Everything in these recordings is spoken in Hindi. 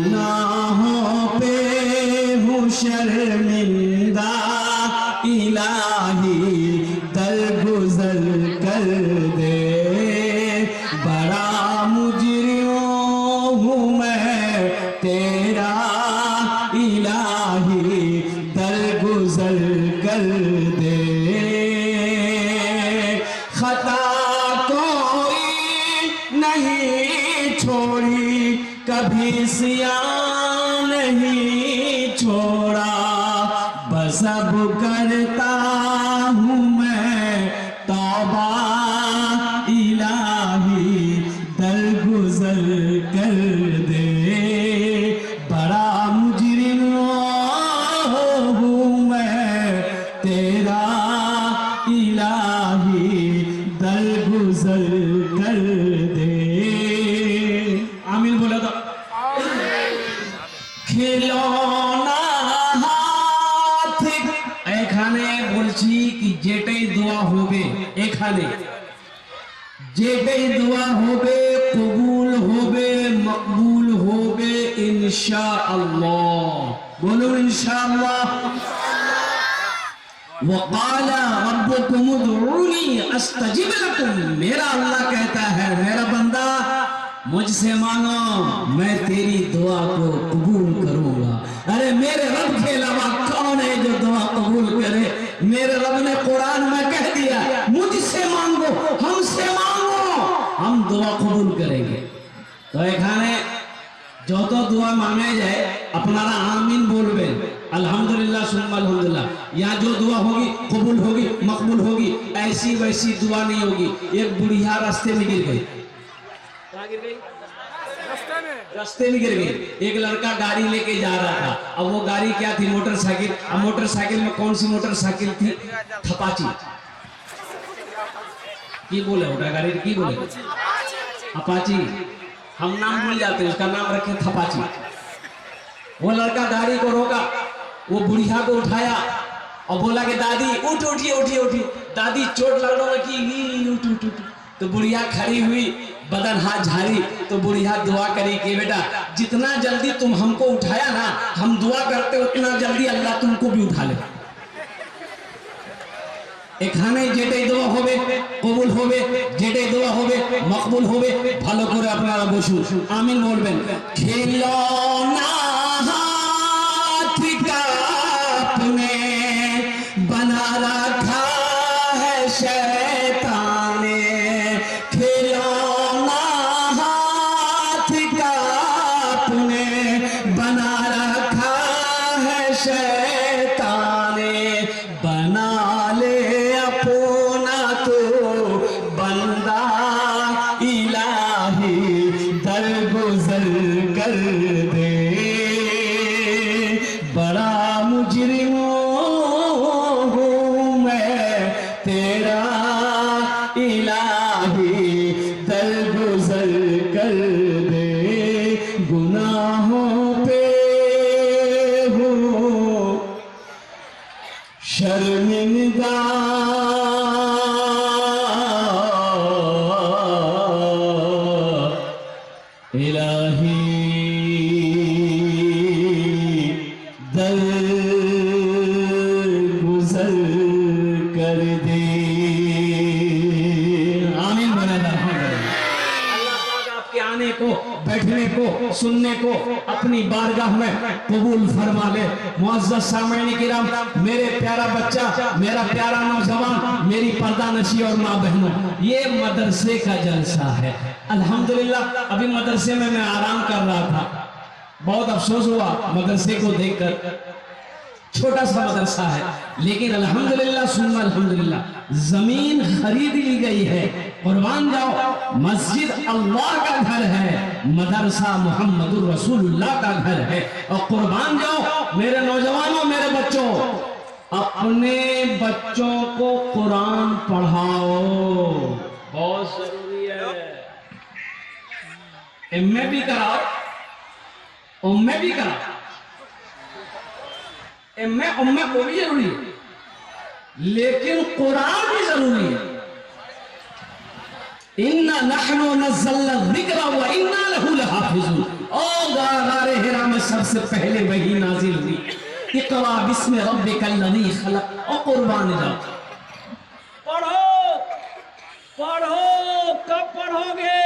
गुनाहों पे हूँ शर्मिंदा, इलाही दरगुजर कर दे। बड़ा मुजरिम हूँ मैं तेरा, इलाही दरगुजर कर दे। खता कोई नहीं छोड़ी, कभी सियान नहीं छोड़ा। बस अब करता हूँ मैं तौबा, इलाही दरगुजर कर दे। बड़ा मुजरिम हूँ मैं तेरा, इलाही दरगुजर कर दे। आमीन बोला तो खिलौना हाथ एखाने বলছি কি যেটাই দোয়া হবে এখানে, যেটাই দোয়া হবে কবুল হবে, মকবুল হবে ইনশাআল্লাহ। বলুন ইনশাআল্লাহ। वक़ाल रब्बुकुम उदऊनी अस्तजिब लकुम, मेरा अल्लाह कहता है मेरा बंदा मुझसे मांगो मैं तेरी दुआ को कबूल करूंगा। अरे मेरे रब के अलावा कौन है जो दुआ कबूल करे? मेरे रब ने कुरान में कह दिया मुझसे मांगो, हमसे मांगो, हम दुआ कबूल करेंगे। तो एखाने যত দোয়া मांगे जाए अपनारा आमीन बोलबेन, अल्हम्दुलिल्लाह सुम्मा अल्हम्दुलिल्लाह। यहाँ जो दुआ होगी कबूल होगी, मकबूल होगी, ऐसी वैसी दुआ नहीं होगी। एक बुढ़िया रास्ते में गिर गई, रास्ते में गिर गई। एक लड़का गाड़ी लेके जा रहा था। अब वो गाड़ी क्या थी? मोटरसाइकिल। अब मोटरसाइकिल में कौन सी मोटरसाइकिल थी? थपाची की बोले उठा गाड़ी की बोले अपाची, हम नाम भूल जाते हैं, उसका नाम रखे थपाची। वो लड़का गाड़ी को रोका, वो बुढ़िया को उठाया और बोला कि दादी उठ, उठिए उठिए उठिए। दादी चोट लगने लगी, उठ उठ उठ। तो बुढ़िया खड़ी हुई, बदन हाथ झाड़ी। तो बुढ़िया दुआ करी कि बेटा जितना जल्दी तुम हमको उठाया ना, हम दुआ करते उतना जल्दी अल्लाह तुमको भी उठा ले। এখানে যেটাই দোয়া হবে কবুল হবে, যেটাই দোয়া হবে মকবুল হবে। ভালো করে আপনারা বসুন, আমিন বলবেন। खिलौना हाथ का आपने बना रखा है शैतान ने, खिलौना हाथ का आपने बना रखा है शैतान ने। बना ले अपना तो बंदा, इलाही दरगुजर कर दे। बड़ा मुजरिम हूँ मैं तेरा, इलाही दरगुजर कर दे। गुनाहों पे हूँ शर्मिंदा, इलाही दरगुजर कर दे। आमीन बोला। अल्लाह पाक आपके आने को, बैठने को, सुनने को अपनी बारगाह में कबूल फरमा ले। मुअज़्ज़ज़ सामईन किराम, मेरे प्यारा बच्चा, मेरा प्यारा नौजवान, मेरी पर्दा नशी और माँ बहनों, ये मदरसे का जलसा है। अल्हम्दुलिल्लाह अभी मदरसे में मैं आराम कर रहा था, बहुत अफसोस हुआ मदरसे को देखकर। छोटा सा मदरसा है, लेकिन अल्हम्दुलिल्लाह सुन्ना अल्हम्दुलिल्लाह जमीन खरीद ली गई है। कुर्बान जाओ, मस्जिद अल्लाह का घर है, मदरसा मुहम्मदुर रसूलुल्लाह का घर है। और कुर्बान जाओ मेरे नौजवानों, मेरे बच्चों, अपने बच्चों को कुरान पढ़ाओ, बहुत जरूरी है। एमए भी कराओ, उम्मे भी कराओ, एमए उम्मे को भी जरूरी है, लेकिन कुरान भी जरूरी है। इन्ना नहनु नज़्ज़लना ज़िक्रा व इन्ना लहू लहाफ़िज़ून। ओ गारे हिरा सबसे पहले वही नाजिल हुई। इक़रा बिस्मि रब्बिकल्लज़ी खलक़ और कुर्बान जाओ। पढ़ो पढ़ो, कब पढ़ोगे?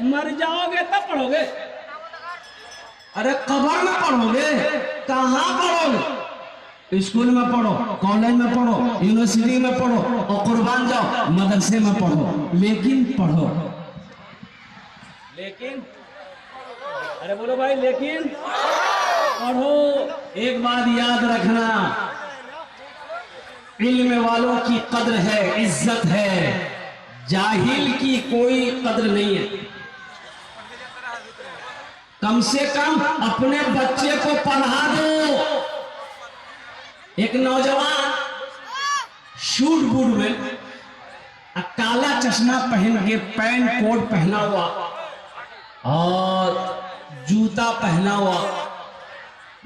मर जाओगे तब पढ़ोगे। अरे कब्र में पढ़ोगे, कहाँ पढ़ोगे? स्कूल में पढ़ो, कॉलेज में पढ़ो, यूनिवर्सिटी में पढ़ो और कुर्बान जाओ, मदरसे में पढ़ो, लेकिन पढ़ो। लेकिन, अरे बोलो भाई, लेकिन पढ़ो। एक बात याद रखना, इल्म वालों की कद्र है, इज्जत है, जाहिल की कोई कद्र नहीं है। कम से कम अपने बच्चे को पढ़ा दो। एक नौजवान शूट बूट में काला चश्मा पहन के, पैंट कोट पहना हुआ और जूता पहना हुआ,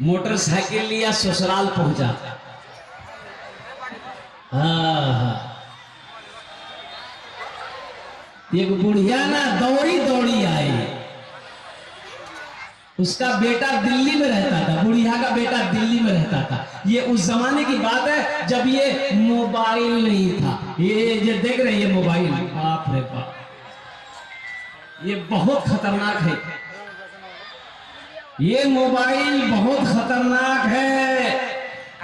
मोटरसाइकिल लिया, ससुराल पहुंचा। एक बुढ़िया ना दौड़ी दौड़ी आई। उसका बेटा दिल्ली में रहता था, बुढ़िया का बेटा दिल्ली में रहता था। ये उस जमाने की बात है जब ये मोबाइल नहीं था। ये देख रहे हैं, ये मोबाइल, बाप रे बाप, ये बहुत खतरनाक है। ये मोबाइल बहुत खतरनाक है।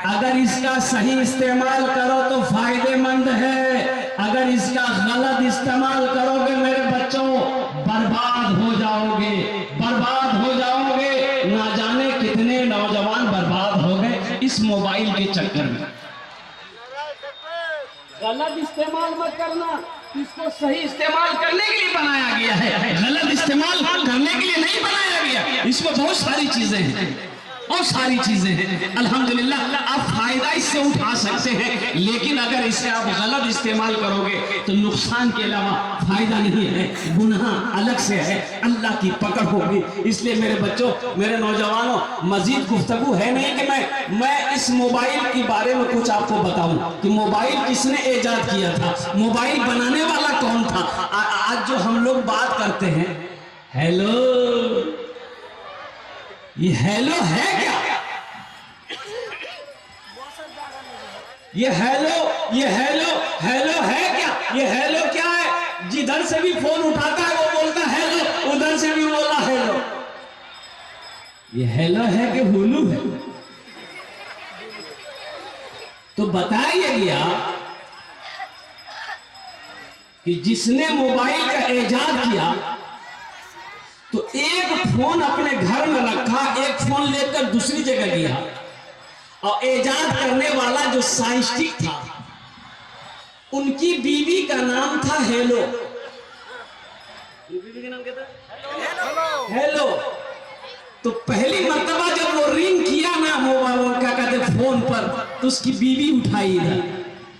अगर इसका सही इस्तेमाल करो तो फायदेमंद है, अगर इसका गलत इस्तेमाल करोगे मेरे बच्चों, बर्बाद हो जाओगे, बर्बाद हो जाओगे। ना जाने कितने नौजवान बर्बाद हो गए इस मोबाइल के चक्कर में। गलत इस्तेमाल मत करना, इसको सही इस्तेमाल करने के लिए बनाया गया है, गलत इस्तेमाल करने के लिए नहीं बनाया गया। इसमें बहुत सारी चीजें हैं, बहुत सारी चीजें हैं। अल्हम्दुलिल्लाह आप फायदा इससे उठा सकते हैं, लेकिन अगर इसे आप गलत इस्तेमाल करोगे तो नुकसान के अलावा फायदा नहीं है, गुनाह अलग से है, अल्लाह की पकड़ होगी। इसलिए मेरे बच्चों, मेरे नौजवानों, मजीद गुफ्तगू है नहीं कि मैं इस मोबाइल के बारे में कुछ आपको बताऊं कि मोबाइल किसने इजाद किया था, मोबाइल बनाने वाला कौन था। आज जो हम लोग बात करते हैं, हेलो, ये हेलो है क्या? ये हेलो हेलो है क्या? ये हेलो क्या है? जिधर से भी फोन उठाता है वो बोलता है हेलो, उधर से भी बोला हेलो। ये हेलो है कि हुलू है? तो बताइए गया कि जिसने मोबाइल का इजाद किया तो एक फोन अपने घर में रखा, एक फोन लेकर दूसरी जगह गया, और इजाद करने वाला जो साइंटिस्ट था, उनकी बीवी का नाम था हेलो। बीवी का नाम क्या था? हेलो। तो पहली मर्तबा जब वो रिंग किया ना मोबाइल, क्या कहते, फोन पर, तो उसकी बीवी उठाई इधर,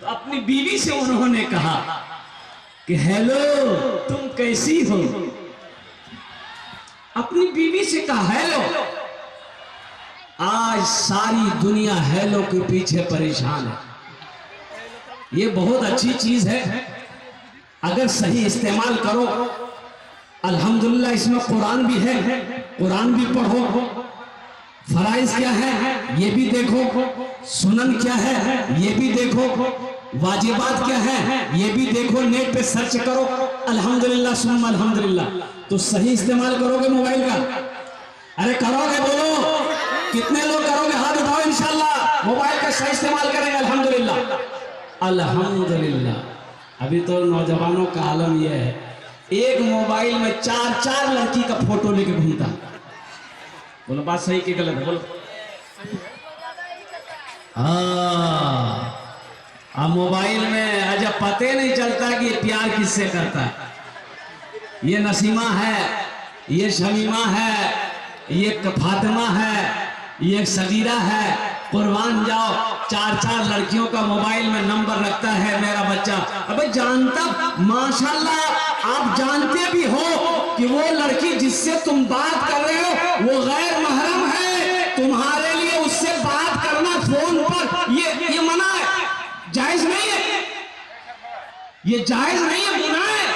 तो अपनी बीवी से उन्होंने कहा कि हेलो, तुम कैसी हो? अपनी बीवी से कहा हेलो। आज सारी दुनिया हेलो के पीछे परेशान है। ये बहुत अच्छी चीज है, अगर सही इस्तेमाल करो। अल्हम्दुलिल्लाह इसमें कुरान भी है, कुरान भी पढ़ो। फराइज क्या है ये भी देखो, सुनन क्या है ये भी देखो, वाजिबात क्या है ये भी देखो, नेट पे सर्च करो। अल्हम्दुलिल्लाह सुम्मा अल्हम्दुलिल्लाह। तो सही इस्तेमाल करोगे मोबाइल का? अरे करोगे? बोलो कितने लोग करोगे? हाथ उठाओ। इंशाल्लाह मोबाइल का सही इस्तेमाल करेंगे। अल्हम्दुलिल्लाह अल्हम्दुलिल्लाह। अभी तो नौजवानों का आलम यह है, एक मोबाइल में 4-4 लड़की का फोटो लेके घूमता। बोलो बात सही कि गलत है? बोलो। हाँ, अब मोबाइल में अजब पते नहीं चलता कि ये प्यार किससे करता है। ये नसीमा है, ये शमीमा है, ये फातिमा है, ये सगीरा है। कुर्बान जाओ, 4-4 लड़कियों का मोबाइल में नंबर रखता है मेरा बच्चा। अबे जानता, माशाल्लाह आप जानते भी हो कि वो लड़की जिससे तुम बात कर रहे हो वो गैर महरम है। तुम्हारे लिए उससे बात करना फोन पर ये मना है, जायज नहीं है, ये जायज नहीं है, गुनाह है।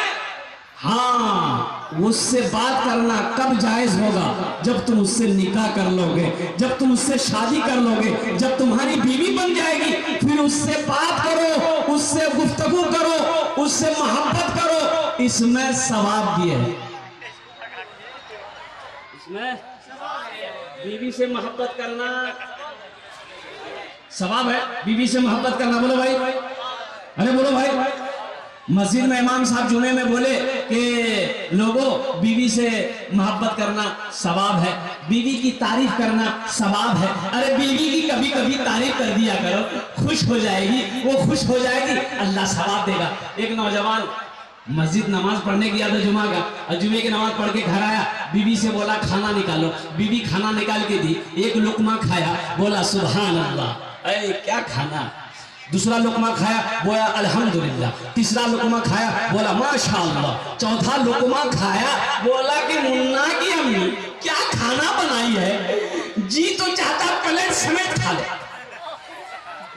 हाँ, उससे बात करना कब जायज होगा? जब तुम उससे निकाह कर लोगे, जब तुम उससे शादी कर लोगे, जब तुम्हारी बीवी बन जाएगी, फिर उससे बात करो, उससे गुफ्तगू करो, उससे मोहब्बत करो। इसमें सवाब भी है, इसमें बीवी से मोहब्बत करना सवाब है। बीवी से मोहब्बत करना, बोलो भाई, अरे बोलो भाई। मस्जिद में इमाम साहब जुमे में बोले कि लोगों, बीवी से मोहब्बत करना सवाब है, बीवी की तारीफ करना सवाब है। अरे बीवी की कभी कभी तारीफ कर दिया करो, खुश हो जाएगी, वो खुश हो जाएगी, अल्लाह सवाब देगा। एक नौजवान मस्जिद नमाज पढ़ने गया था जुमा का, और जुमे की नमाज पढ़ के घर आया, बीवी से बोला खाना निकालो, बीवी खाना निकाल के दी, एक लुकमा खाया, बोला सुभान अल्लाह, अरे क्या खाना। दूसरा लुकमा खाया, बोला अल्हम्दुलिल्लाह। तीसरा लुकमा खाया, बोला माशाअल्लाह। चौथा लुकमा खाया, बोला कि मुन्ना की अम्मी क्या खाना बनाई है, जी तो चाहता प्लेट समेत खा ले।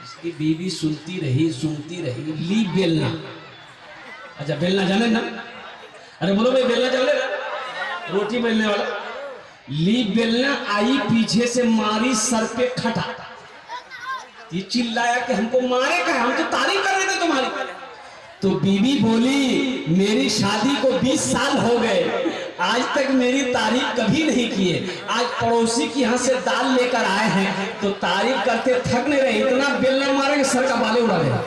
इसकी बीवी सुनती रही, ली बेलना। अच्छा बेलना जाने ना? अरे बोलो भाई, बेलना जाने ना? रोटी बेलने वाला। ली बेलना आई, पीछे से मारी सर पे खटा, ये चिल्लाया कि हमको मारे का, हम तो तारीफ कर रहे थे तुम्हारी। तो बीवी बोली मेरी शादी को 20 साल हो गए, आज तक मेरी तारीफ कभी नहीं किए। आज पड़ोसी के यहाँ से दाल लेकर आए हैं तो तारीफ करते थक नहीं रहे, इतना बेलना मारेंगे सर का बाले उड़ा देगा।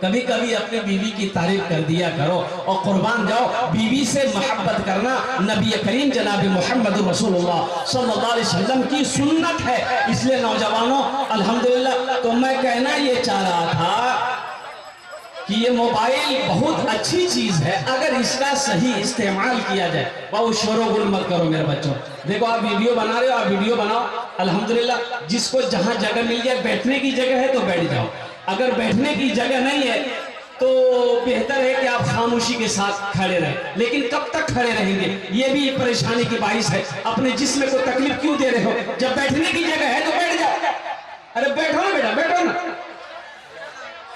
कभी कभी अपने बीवी की तारीफ कर दिया करो और कुर्बान जाओ। बीवी से मोहब्बत करना नबी करीम जनाब मोहम्मद रसूलुल्लाह सल्लल्लाहु अलैहि वसल्लम की सुन्नत है। इसलिए नौजवानों, अल्हम्दुलिल्लाह, तो मैं कहना ये चाह रहा था कि ये मोबाइल बहुत अच्छी चीज है अगर इसका सही इस्तेमाल किया जाए। बहुत शोर-गुल मत करो मेरे बच्चों। देखो आप वीडियो बना रहे हो, आप वीडियो बनाओ, अल्हम्दुलिल्लाह। जिसको जहां जगह मिल जाए, बैठने की जगह है तो बैठ जाओ, अगर बैठने की जगह नहीं है तो बेहतर है कि आप खामोशी के साथ खड़े रहें। लेकिन कब तक खड़े रहेंगे, ये भी परेशानी की बाइस है। अपने जिस्म को तकलीफ क्यों दे रहे हो? जब बैठने की जगह है तो बैठ जाओ। अरे बैठो ना बेटा, बैठो ना,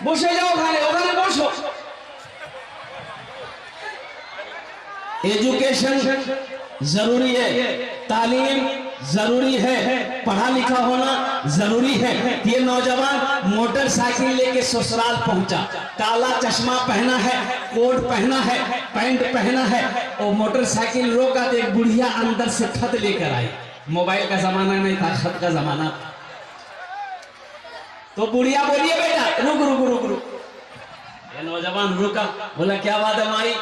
बसे जाओ, खाने बसो। एजुकेशन जरूरी है, तालीम जरूरी है, पढ़ा लिखा होना जरूरी है। ये नौजवान मोटरसाइकिल लेके ससुराल पहुंचा, काला चश्मा पहना है, कोट पहना है, पैंट पहना है, और मोटरसाइकिल रोका तो एक बुढ़िया अंदर से खत लेकर आई। मोबाइल का जमाना नहीं था, खत का जमाना। तो बुढ़िया बोलिए बेटा रुक रुक रुक रुक। ये नौजवान रुका, बोला क्या बात है माई?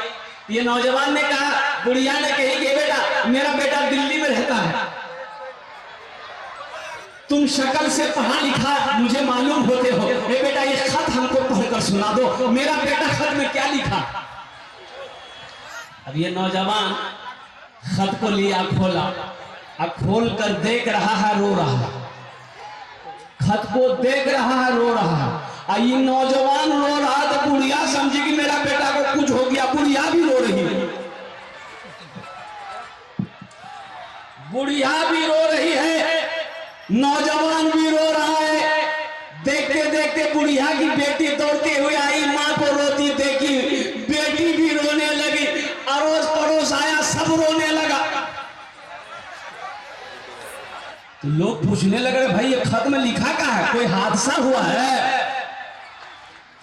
ये नौजवान ने कहा, बुढ़िया ने कही कि बेटा मेरा बेटा दिल्ली में रहता है, तुम शक्ल से पढ़ा लिखा मुझे मालूम होते हो, ए बेटा ये खत हमको पढ़कर सुना दो, मेरा बेटा खत में क्या लिखा। अब ये नौजवान खत को लिया, खोला, अब खोल कर देख रहा है, रो रहा है, खत को देख रहा है, रो रहा है। ये नौजवान रो रहा तो बुढ़िया समझी कि मेरा बेटा को कुछ हो गया, बुढ़िया भी रो रही है, बुढ़िया भी रो रही है, नौजवान भी रो रहा है। देखते देखते बुढ़िया की बेटी दौड़ते हुए आई, माँ को रोती देखी, बेटी भी रोने लगी, अड़ोस पड़ोस आया, सब रोने लगा। तो लोग पूछने लगे भाई ये खत में लिखा क्या है, कोई हादसा हुआ है?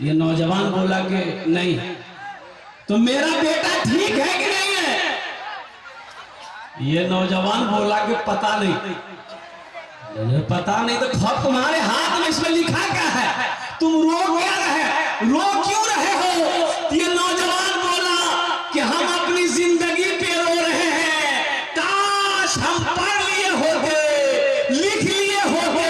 ये नौजवान बोला कि नहीं। तो मेरा बेटा ठीक है कि नहीं है? ये नौजवान बोला कि पता नहीं। पता नहीं तो खत तुम्हारे हाथ में, इसमें लिखा क्या है? तुम रो क्या रहे, रो क्यों रहे हो? ये नौजवान बोला कि हम अपनी जिंदगी पे रो रहे हैं, काश हम पढ़ लिए होते, लिख लिए होते,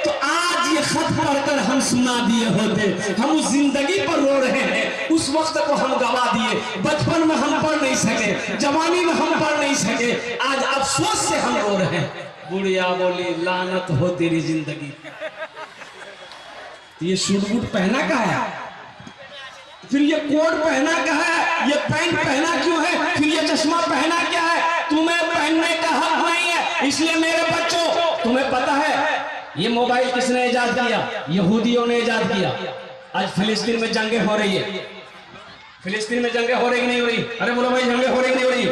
तो आज ये खत पढ़कर हम सुना दिए होते। हम उस जिंदगी पर रो रहे हैं, उस वक्त को हम गवा दिए, बचपन में हम पढ़ नहीं सके, जवानी में हम पढ़ नहीं सके, आज अफसोस से हम रो रहे हैं। बुढ़िया बोली लानत हो तेरी जिंदगी। ये सूट बूट पहना का है, फिर ये कोट पहना क्या है, ये पैंट पहना क्यों है, फिर ये चश्मा पहना क्या है? तुम्हें पहनने का हक नहीं है। इसलिए मेरे बच्चों, तुम्हें पता है ये मोबाइल किसने इजाद किया? यहूदियों ने इजाद किया। आज फिलिस्तीन में जंगें हो रही है, फिलिस्तीन में जंगें हो रही कि नहीं हो रही? अरे बोलो भाई, जंगें हो रही कि नहीं हो रही?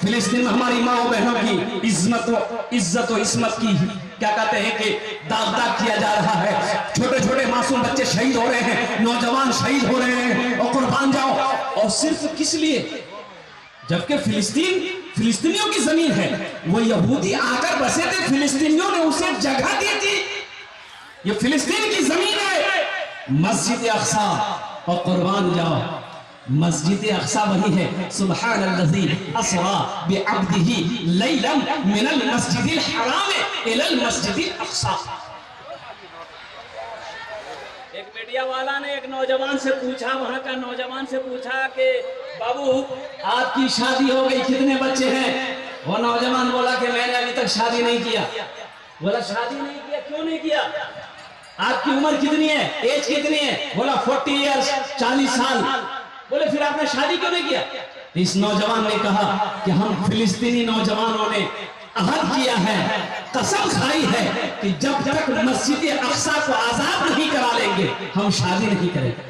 फिलिस्तीन में हमारी माँ और बहनों की इज्जत और इस्मत की क्या कहते हैं कि दाग किया जा रहा है। छोटे छोटे मासूम बच्चे शहीद हो रहे हैं, नौजवान शहीद हो रहे हैं, और कुर्बान जाओ। और सिर्फ किस लिए? जबकि फिलिस्तीनियों की जमीन है। वो यहूदी आकर बसे थे, फिलिस्तीनियों ने उसे जगह दी थी। ये फिलिस्तीन की जमीन है। मस्जिद अक्सा, और कुर्बान जाओ, मस्जिद अक्सा वही है। सुब्हानल्लज़ी अस्रा बिअब्दिही लैलन मिनल मस्जिदिल हराम इलल मस्जिदिल अक्सा। एक मीडिया वाला ने एक नौजवान से पूछा, वहां का नौजवान से पूछा कि बाबू आपकी शादी हो गई, कितने बच्चे हैं? वो नौजवान बोला कि मैंने अभी तक शादी नहीं किया। बोला शादी नहीं किया, क्यों नहीं किया? आपकी उम्र कितनी है, एज कितनी है? बोला 40 ईयर्स, 40 साल। बोले फिर आपने शादी क्यों नहीं किया? इस नौजवान ने कहा कि हम फिलिस्तीनी नौजवानों ने अहद किया है, कसम खाई है कि जब तक मस्जिद अक्सा को आजाद नहीं करा लेंगे हम शादी नहीं करेंगे।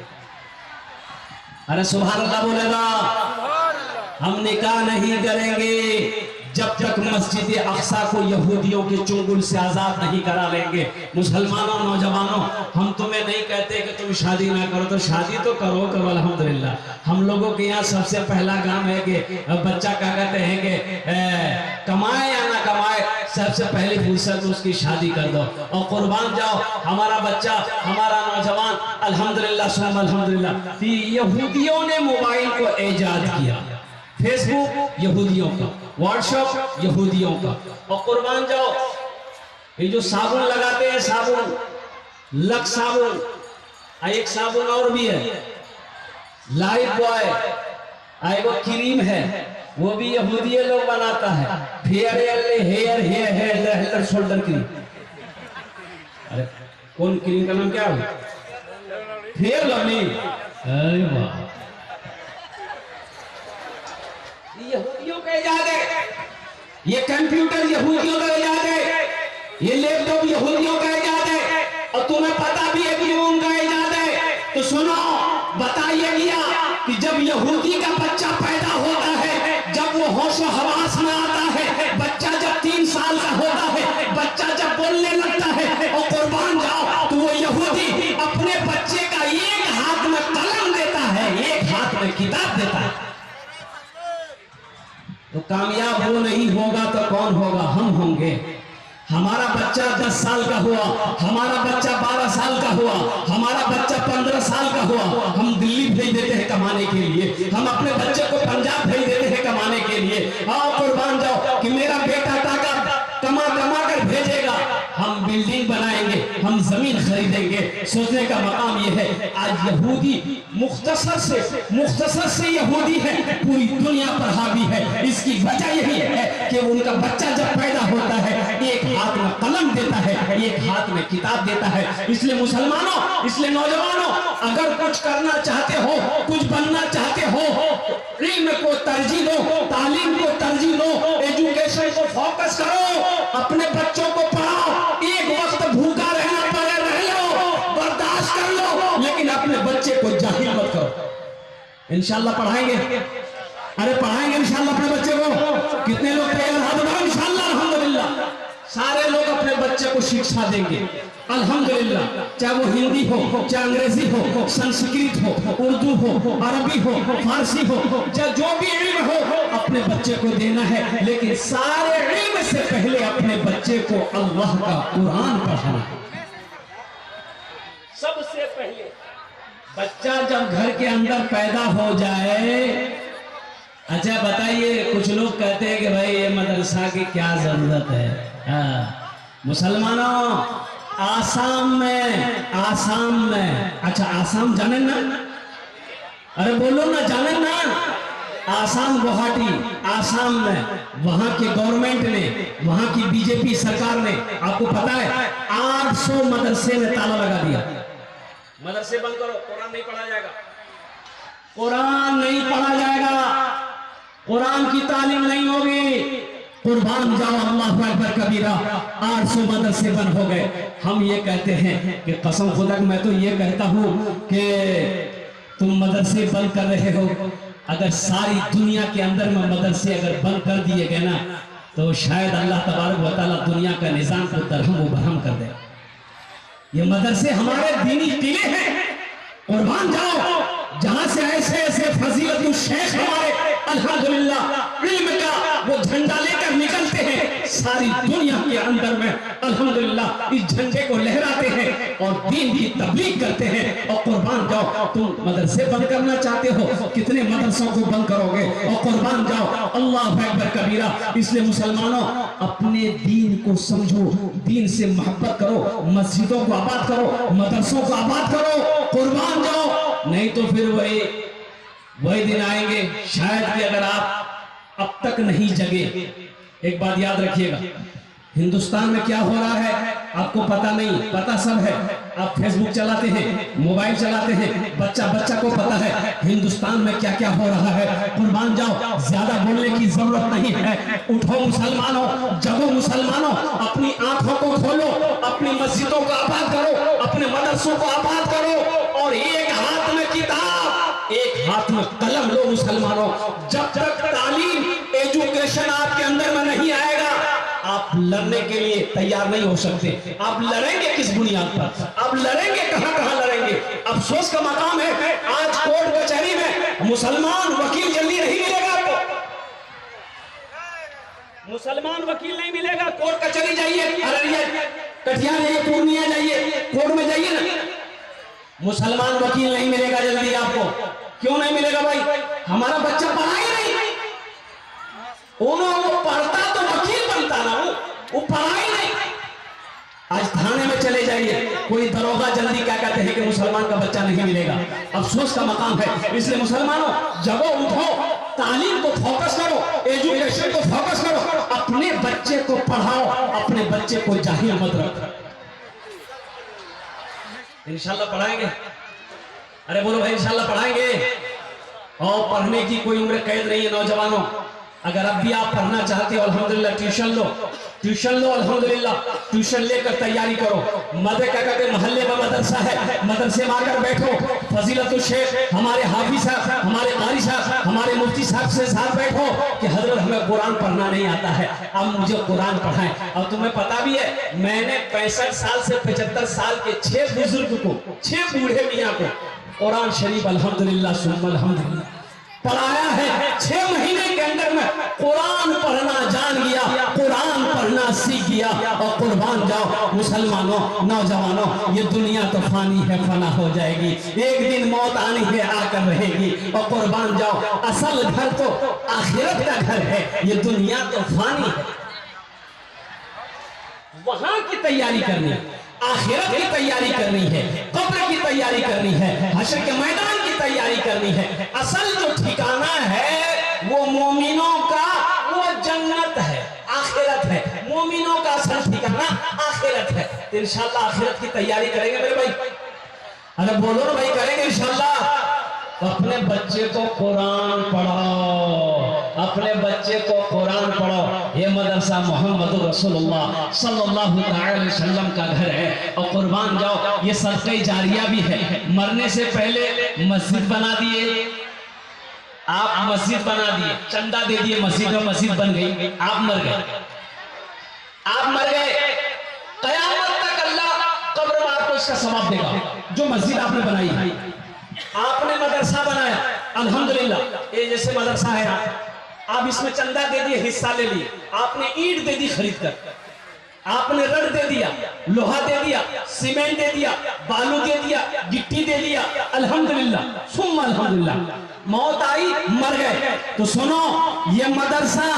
अरे सुभान अल्लाह बोलेगा, हम निकाह नहीं करेंगे जब तक मस्जिद अक्सा को यहूदियों के चुंगल से आजाद नहीं करा लेंगे। मुसलमानों, नौजवानों, हम तुम्हें नहीं कहते कि तुम शादी ना करो, तो शादी तो करो अल्हम्दुलिल्लाह। हम लोगों के यहाँ सबसे पहला काम है कि बच्चा क्या कहते हैं कि कमाए या ना कमाए, सबसे पहली फुर्सत उसकी शादी कर दो और कुर्बान जाओ। हमारा बच्चा, हमारा नौजवान अल्हम्दुलिल्लाह सुम अल्हम्दुलिल्लाह। यहूदियों ने मोबाइल को ईजाद किया, फेसबुक यहूदियों का, व्हाट्सएप यहूदियों का। और कुर्बान जाओ, ये जो साबुन लगाते हैं, साबुन लक्स साबुन, एक साबुन और भी है लाइफ बॉय, वो क्रीम है, वो भी यहूदी लोग बनाता है। Hair shoulder cream. अरे कौन क्रीम का नाम क्या है? Fair lovely. अरे वाह, यहूदियों का इजाद है। ये कंप्यूटर यहूदियों का इजाद है, ये लैपटॉप यहूदियों का इजाद है। और तुम्हें पता भी है कि उनका इजाद है। तो सुनो, बताइए गया कि जब यहूदी का बच्चा पैदा होता है, जब वो होश और हवास में आता है, बच्चा जब 3 साल का होता है, बच्चा जब बोलने लगता है, और कुर्बान जाओ, तो वो यहूदी अपने बच्चे का एक हाथ में कलम देता है, एक हाथ में किताब देता है। तो कामयाब वो नहीं होगा तो कौन होगा? हम होंगे। हमारा बच्चा 10 साल का हुआ, हमारा बच्चा 12 साल का हुआ, हमारा बच्चा 15 साल का हुआ, हम दिल्ली भेज देते हैं कमाने के लिए, हम अपने बच्चे को पंजाब भेज देते हैं कमाने के लिए। आओ कुर्बान जाओ कि मेरा बेटा कमा कर भेजेगा, हम बिल्डिंग बनाएंगे, हम जमीन खरीदेंगे। सोचने का मकाम यह है, आज यहूदी मुख्तसर से यहूदी है, पूरी दुनिया पर हावी है। इसकी वजह यही है कि उनका बच्चा जब पैदा होता है, एक हाथ में कलम देता है, एक हाथ में किताब देता है। इसलिए मुसलमानों, इसलिए नौजवानों, अगर कुछ करना चाहते हो, कुछ बनना चाहते हो, इल्म को तरजीह दो, तालीम को तरजीह दो, एजुकेशन को फोकस करो, अपने बच्चों को पढ़ाओ। एक वक्त भूखा रहना पड़े, रह लो, बर्दाश्त कर लो, लेकिन अपने बच्चे को जाहिल मत करो। इंशाल्लाह पढ़ाएंगे, अरे पढ़ाएंगे इंशाल्लाह अपने बच्चे को। कितने लोग तैयार? हाथ उठाओ। इंशाल्लाह अल्हम्दुलिल्लाह सारे लोग अपने बच्चे को शिक्षा देंगे अल्हम्दुलिल्लाह, चाहे वो हिंदी हो, चाहे अंग्रेजी हो, संस्कृत हो, उर्दू हो, अरबी हो, फारसी हो, चाहे जो भी इल्म हो, अपने बच्चे को देना है। लेकिन सारे इल्म से पहले अपने बच्चे को अल्लाह का कुरान पढ़ाना है। सबसे पहले बच्चा जब घर के अंदर पैदा हो जाए, अच्छा बताइए, कुछ लोग कहते हैं कि भाई ये मदरसा की क्या जरूरत है? मुसलमानों, आसाम में, अच्छा आसाम जाने ना? अरे बोलो ना, जाने ना? आसाम, गुवाहाटी, आसाम में वहां के गवर्नमेंट ने, वहां की बीजेपी सरकार ने, आपको पता है 800 मदरसे में ताला लगा दिया। मदरसे बंद करो, कुरान नहीं पढ़ा जाएगा, कुरान नहीं पढ़ा जाएगा, कुरान की तालीम नहीं होगी। कुर्बान जाओ, अल्लाहु अकबर कबीरा। 800 मदरसे बंद हो गए। हम ये कहते हैं कि कसम खुदा, मैं तो ये कहता हूं कि तुम मदरसे बंद कर रहे हो। अगर सारी दुनिया के अंदर में मदरसे अगर बंद कर दिए गए ना, तो शायद अल्लाह तबारक व तआला दुनिया का निजाम को दरहम व बरहम कर दे। ये मदरसे हमारे दीनी किले हैं। कुर्बान जाओ, जहां से ऐसे ऐसे फजीलतुल शेख हमारे अल्हम्दुलिल्लाह इल्म का वो झंडा लेकर निकलते हैं, सारी दुनिया के अंदर में अल्हम्दुलिल्लाह इस झंडे को लहराते हैं और दीन की तबलीग करते हैं। और कुर्बान जाओ, तुम मदरसे बंद करना चाहते हो, कितने मदरसों को बंद करोगे? और कुर्बान जाओ, अल्लाह अकबर कबीरा। इसलिए मुसलमानों, अपने दीन को समझो, दीन से मोहब्बत करो, मस्जिदों को आबाद करो, मदरसों को आबाद करो। कुर्बान जाओ, नहीं तो फिर वही दिन आएंगे शायद कि अगर आप अब तक नहीं जगे। एक बात याद रखिएगा, हिंदुस्तान में क्या हो रहा है आपको पता नहीं, पता सब है। आप फेसबुक चलाते हैं, मोबाइल चलाते हैं, बच्चा बच्चा को पता है हिंदुस्तान में क्या क्या हो रहा है। कुर्बान जाओ, ज्यादा बोलने की जरूरत नहीं है। उठो मुसलमानों, जगो मुसलमानों, अपनी आंखों को खोलो, अपनी मस्जिदों को आबाद करो, अपने मदरसों को आबाद करो, और एक हाथ में किताब, एक हाथ में कलम लो मुसलमानों। जब तक तालीम, एजुकेशन आपके अंदर में नहीं आएगा, आप लड़ने के लिए तैयार नहीं हो सकते। आप लड़ेंगे किस बुनियाद पर? आप लड़ेंगे कहां कहां लड़ेंगे? अफसोस का मकाम है, आज कोर्ट कचहरी में मुसलमान वकील जल्दी नहीं मिलेगा आपको। मुसलमान वकील नहीं मिलेगा। कोर्ट कचहरी जाइए, अररिया, कटिहार जाइए, पूर्णिया जाइए, कोर्ट में जाइए ना, मुसलमान वकील नहीं मिलेगा जल्दी आपको। क्यों नहीं मिलेगा भाई? हमारा बच्चा पढ़ा ही नहीं। वो पढ़ता तो वकील बनता ना, वो पढ़ा ही नहीं। आज थाने में चले जाइए, कोई दरोगा जल्दी क्या कहते हैं कि मुसलमान का बच्चा नहीं मिलेगा। अफसोस का मकाम है। इसलिए मुसलमानों, जगो, उठो, तालीम को फोकस करो, एजुकेशन को फोकस करो, अपने बच्चे को पढ़ाओ, अपने बच्चे को जाहिल मत रखो। इंशाल्लाह पढ़ाएंगे। अरे बोलो भाई, इंशाल्लाह पढ़ाएंगे। और पढ़ने की कोई उम्र कैद नहीं है नौजवानों। अगर अब भी आप पढ़ना चाहते हो, अल्हम्दुलिल्लाह ट्यूशन लो, ट्यूशन लो, अल्हम्दुलिल्लाह ट्यूशन लेकर तैयारी करो। मदर क्या कहते, मोहल्ले में मदरसा है, मदरसे में आकर बैठो। फजीलतुल शेख हमारे हाफिज साहब, हमारे कारी साहब, हमारे मुफ्ती साहब से साथ बैठो कि हजरत हमें कुरान पढ़ना नहीं आता है, अब मुझे कुरान पढ़ाएं। और तुम्हें पता भी है, मैंने 65 साल से 75 साल के 6 बुजुर्ग को, 6 बूढ़े मियाँ को कुरान शरीफ अल्हम्दुलिल्लाह सुम्मा अल्हम्दुलिल्लाह पढ़ाया है। 6 महीने के अंदर में कुरान पढ़ना जान गया, कुरान पढ़ना सीख गया। और कुर्बान जाओ मुसलमानों, नौजवानों, ये दुनिया तो फानी है, फना हो जाएगी, एक दिन मौत आनी है, आकर रहेगी। और कुर्बान जाओ, असल घर तो आखिरत का घर है, ये दुनिया तो फानी है। वहां की तैयारी करनी है, आखिरत की तैयारी करनी है, कब्र की तैयारी करनी है, हश्र के मैदान की तैयारी करनी है। असल जो ठिकाना है वो मोमिनों का, वो जन्नत है, आखिरत है। मोमिनों का असल ठिकाना आखिरत है। तो इंशाल्लाह आखिरत की तैयारी करेंगे मेरे भाई। अरे बोलो ना भाई, करेंगे इंशाल्लाह। तो अपने बच्चे को कुरान पढ़ाओ, अपने बच्चे को कुरान पढ़ो। ये मदरसा मोहम्मद रसूलुल्लाह सल्लल्लाहु अलैहि वसल्लम का घर है। और कुर्बान जाओ, ये सदक़े जारिया भी है। मरने से पहले मस्जिद बना दिए आप, मस्जिद बना दिए, चंदा दे दिए मस्जिद में, मस्जिद बन गई, आप मर गए, आप मर गए। कयामत तक अल्लाह कब्र में आपको इसका सवाब देगा जो मस्जिद आपने बनाई है। आपने मदरसा बनाया, अल्हम्दुलिल्लाह, ये जैसे मदरसा है, आप इसमें चंदा दे दिए, हिस्सा ले लिए, आपने ईंट दे दी खरीद कर, आपने रड दे दिया, लोहा दे दिया, सीमेंट दे दिया, बालू दे दिया, गिट्टी दे दिया, अल्हम्दुलिल्लाह सुम्मा अल्हम्दुलिल्लाह। मौत आई, मर गए। तो सुनो, ये मदरसा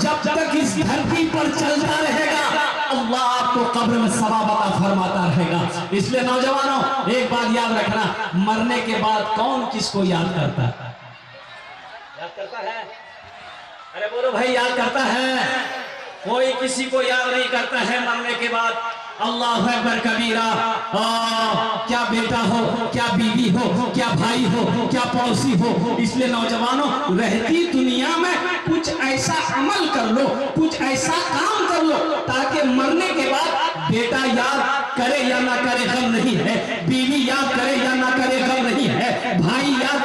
जब तक इस धरती पर चलता रहेगा, अल्लाह आपको कब्र में सवाब अता फरमाता रहेगा। इसलिए नौजवानों, एक बात याद रखना, मरने के बाद कौन किसको याद करता है? याद करता है? अरे बोलो भाई, याद करता है? कोई किसी को याद नहीं करता है मरने के बाद। अल्लाह अकबर कबीरा। क्या बेटा हो, क्या बीवी हो, क्या भाई हो, क्या पड़ोसी हो। इसलिए नौजवानों, रहती दुनिया में कुछ ऐसा अमल कर लो, कुछ ऐसा काम कर लो, ताकि मरने के बाद बेटा याद करे या ना करे गम नहीं है, बीवी याद करे या ना करे गम नहीं है, भाई याद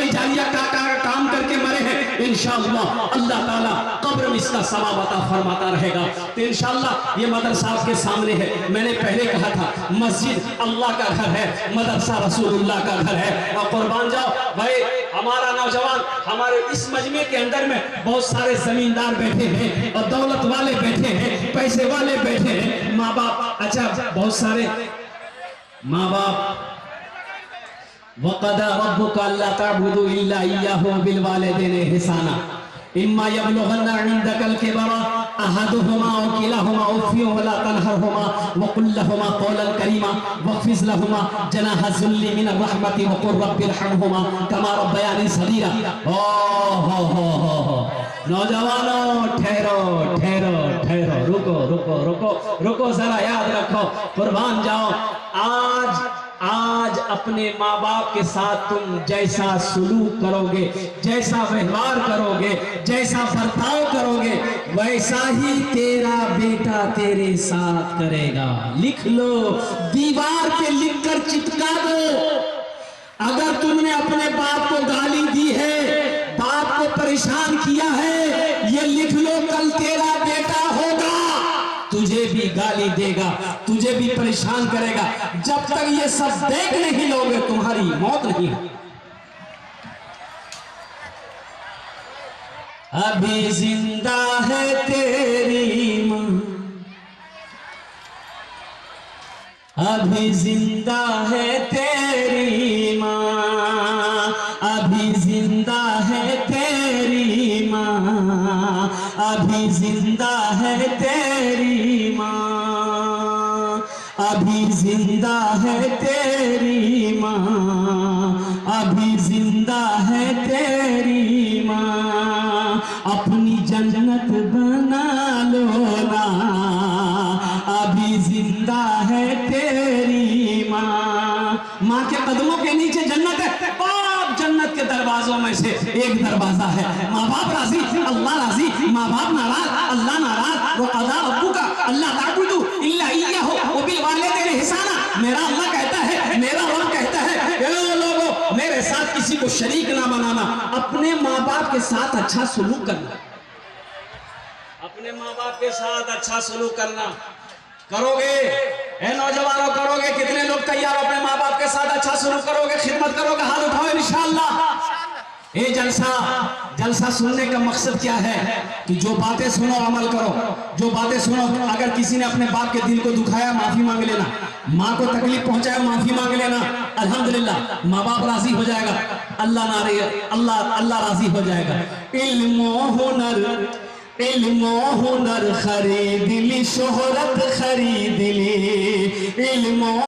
सदक़े जारिया का काम करके मरे हैं, इंशाअल्लाह अल्लाह ताला कब्र में इसका सवाब अता फरमाता रहेगा। तो इंशाअल्लाह ये मदरसा आपके सामने है। मैंने पहले कहा था मस्जिद अल्लाह का घर है, मदरसा रसूलुल्लाह का घर है। और कुर्बान जाओ भाई, हमारा नौजवान हमारे इस मजमे के अंदर में बहुत सारे जमींदार बैठे हैं और दौलत वाले बैठे हैं, पैसे वाले बैठे हैं, माँ बाप, अच्छा बहुत सारे माँ बाप। वक़दा रब्बुका अल्ला तअबुदू इल्ला इय्याहु व बिल वालिदैनि इहसाना इम्मा यबलुगन्ना इंदकल किबरा अहदुहुमा अव किलाहुमा फला वला तनहरहुमा व कुल लहुमा कौलन करीमा वख्फिज़ लहुमा जनाह ज़ुल्ली मिन रहमति व कुर रब्बिरहमहुमा कमा रब्बयानी सगीरा। हो नौजवानों, ठहरो ठहरो ठहरो, रुको रुको रुको रुको, जरा याद रखो, कुर्बान जाओ। आज अपने माँ बाप के साथ तुम जैसा सुलूक करोगे, जैसा व्यवहार करोगे, जैसा बर्ताव करोगे, वैसा ही तेरा बेटा तेरे साथ करेगा। लिख लो, दीवार पे लिखकर चिपका दो। अगर तुमने अपने बाप को गाली दी है, बाप को परेशान किया है, ये लिख लो, कल तेरा बेटा होगा, तुझे भी गाली देगा, तुझे भी परेशान करेगा। जब तक ये सब देख नहीं लोगे, तुम्हारी मौत नहीं है। अभी जिंदा है तेरी मां, अभी जिंदा है तेरी मां, अभी जिंदा है तेरी मां, अभी जिंदा है तेरी मां, अभी जिंदा है तेरी मां, अभी जिंदा है तेरी मां, अपनी जन्नत बना लो ना, अभी जिंदा है तेरी माँ। माँ के कदमों के नीचे जन्नत है, बाप जन्नत के दरवाजों में से एक दरवाजा है। माँ बाप राजी, अल्लाह राजी, माँ बाप नाराज, अल्लाह नाराज। वो अदा अब्बू का अल्लाह ताबुदू इल्ला इय्याहु व बिल वालिदैनि इहसाना। मेरा अल्लाह कहता है, मेरा रब कहता है, ए लोगों, मेरे साथ किसी को शरीक ना बनाना, अपने माँ बाप के साथ अच्छा सलूक करना, अपने माँ बाप के साथ अच्छा सलूक करना। करोगे ए नौजवानों, करोगे? कितने लोग तैयार अपने माँ बाप के साथ अच्छा सलूक करोगे, खिदमत करोगे? हाथ उठाओ इंशाअल्लाह। ये जलसा सुनने का मकसद क्या है कि जो बातें सुनो अमल करो, जो बातें सुनो। अगर किसी ने अपने बाप के दिल को दुखाया, माफी मांग लेना। माँ को तकलीफ पहुंचाया, माफी मांग लेना। अल्हम्दुलिल्लाह, माँ बाप राजी हो जाएगा, अल्लाह राजी हो जाएगा। इल्मो हुनर खरीद ली, शोहरत खरीद ली, इल्मो